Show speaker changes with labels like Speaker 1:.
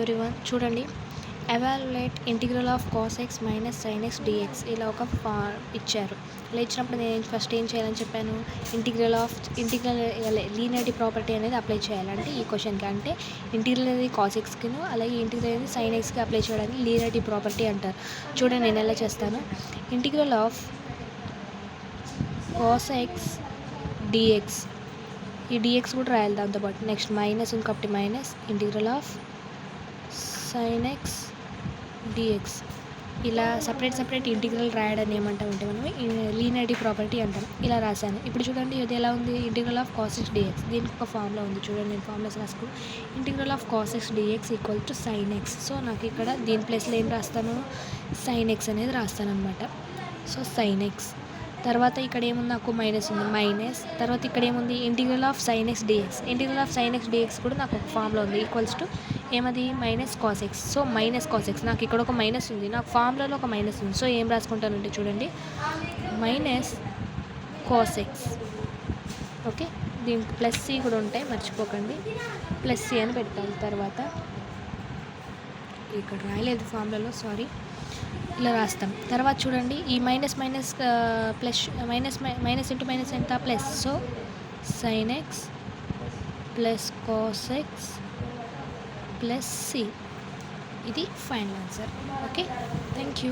Speaker 1: Everyone, చూడండి. Evaluate integral of cos x minus sine x d x ఇలా ఒక ఇచ్చారు. ఇలా ఇచ్చినప్పుడు నేను ఫస్ట్ ఏం చేయాలని చెప్పాను, ఇంటిగ్రల్ లీనియారిటీ ప్రాపర్టీ అనేది అప్లై చేయాలి. అంటే ఈ క్వశ్చన్కి అంటే ఇంటిగ్రల్ అనేది కాస్ ఎక్స్కిను అలాగే ఇంటిగ్రల్ అనేది సైన్ ఎక్స్కి అప్లై చేయడానికి లీనియారిటీ ప్రాపర్టీ అంటారు. చూడండి నేను ఎలా చేస్తాను. Integral of cos x d x, ఈ డిఎక్స్ కూడా రాయాలి దాంతోపాటు. నెక్స్ట్ మైనస్ ఉంది కాబట్టి minus integral of sine x d x. ఇలా సపరేట్ ఇంటిగ్రల్ రాయడాన్ని ఏమంటామంటే మనం లీనియారిటీ ప్రాపర్టీ అంటాం. ఇలా రాశాను. ఇప్పుడు చూడండి ఇది ఎలా ఉంది, integral of cos x d x. దీనికి ఒక ఫార్ములా ఉంది చూడండి, నేను ఫార్ములాస్ రాసుకుని integral of cos x d x equal to sine x. So నాకు ఇక్కడ దీని ప్లేస్లో ఏం రాస్తాను, సైన్ ఎక్స్ అనేది రాస్తాను అనమాట. సో సైన్ ఎక్స్ తర్వాత ఇక్కడ ఏముంది, నాకు మైనస్ ఉంది, మైనస్ తర్వాత ఇక్కడ ఏముంది integral of sine x d x. Integral of sine x d x కూడా నాకు ఒక ఫార్ములా ఉంది, ఈక్వల్స్ టు ఏమది minus cos x. So minus cos x, నాకు ఇక్కడ ఒక మైనస్ ఉంది, నాకు ఫార్ములాలో ఒక మైనస్ ఉంది. సో ఏం రాసుకుంటానంటే చూడండి, మైనస్ కాస్ ఎక్స్. ఓకే, దీనికి ప్లస్ సి కూడా ఉంటాయి మర్చిపోకండి, ప్లస్ సి అని పెట్టాలి. తర్వాత ఇక్కడ రాయలేదు ఫార్ములాలో, సారీ. ఇలా రాస్తాం. తర్వాత చూడండి ఈ minus plus minus into minus ఎంత plus. So sine x plus cos x plus c, ఇది final answer. Okay, thank you.